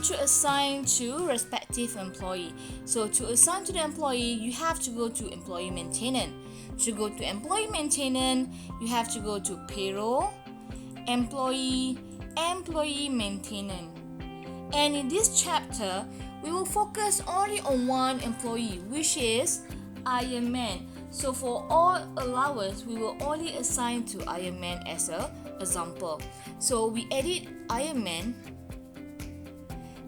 to assign to respective employee. So to assign to the employee, you have to go to employee maintenance. To go to employee maintenance, you have to go to payroll, employee maintenance. And in this chapter, we will focus only on one employee, which is Iron Man. So for all allowance, we will only assign to Iron Man as an example. So we edit Iron Man.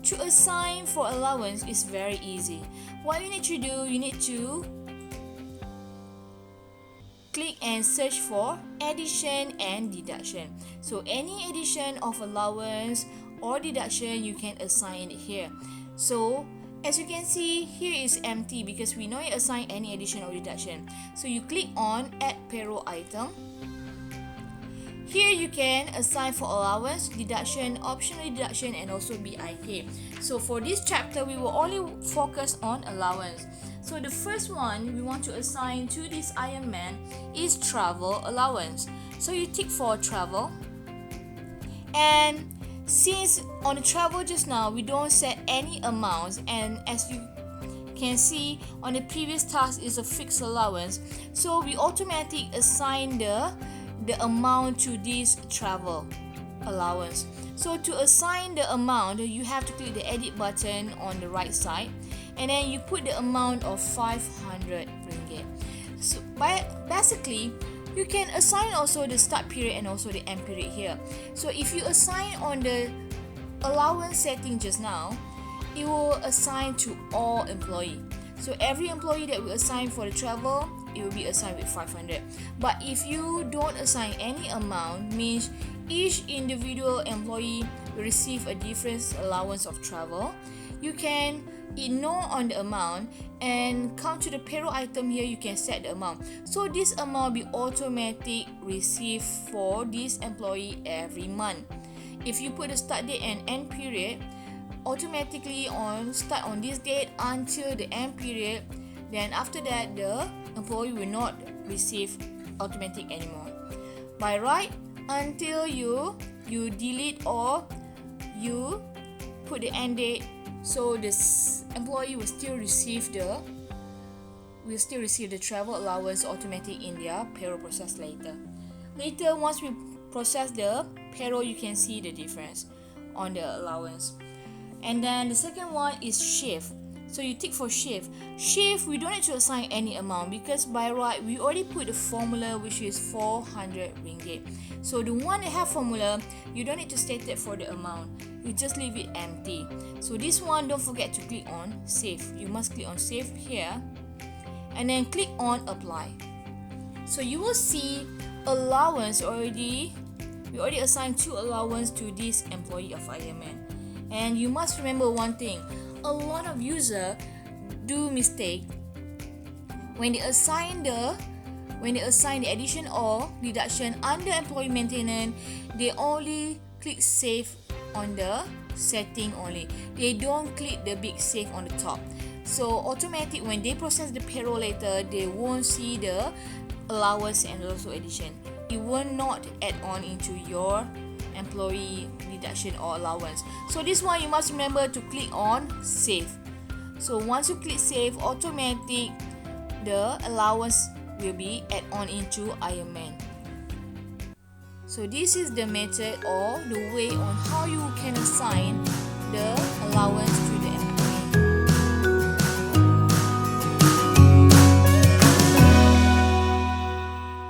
To assign for allowance is very easy. What you need to do, you need to click and search for addition and deduction. So any addition of allowance or deduction, you can assign it here. So as you can see, here is empty because we not assign any addition or deduction. So you click on add payroll item. Here you can assign for allowance, deduction, optional deduction, and also BIK. So for this chapter, we will only focus on allowance. So the first one we want to assign to this Iron Man is travel allowance. So you tick for travel. And since on the travel just now, we don't set any amounts, and as you can see on the previous task is a fixed allowance, so we automatically assign the amount to this travel allowance. So to assign the amount, you have to click the edit button on the right side, and then you put the amount of 500 ringgit. So basically, you can assign also the start period and also the end period here. So if you assign on the allowance setting just now, it will assign to all employee. So every employee that we assign for the travel, it will be assigned with 500. But if you don't assign any amount, means each individual employee will receive a different allowance of travel, you can ignore on the amount and come to the payroll item here. You can set the amount. So this amount will be automatic received for this employee every month. If you put the start date and end period, automatically start on this date until the end period, then after that the employee will not receive automatic anymore. By right, until you delete or you put the end date, so this employee will still receive the travel allowance automatic in their payroll process later. Later, once we process the payroll, you can see the difference on the allowance. And then the second one is shift. So you tick for shift. Shift, we don't need to assign any amount because by right we already put the formula, which is 400 ringgit. So the one that have formula, you don't need to state it for the amount. You just leave it empty. So this one, don't forget to click on save. You must click on save here and then click on apply. So you will see allowance already. We already assigned 2 allowance to this employee of Ironman. And you must remember one thing. A lot of users do mistake when they assign the addition or deduction under employee maintenance. They only click save on the setting only. They don't click the big save on the top. So automatic when they process the payroll later, they won't see the allowance and also addition. It will not add on into your employee deduction or allowance. So this one you must remember to click on save. So once you click save, automatic the allowance will be add on into Ironman. So this is the method or the way on how you can assign the allowance to the employee.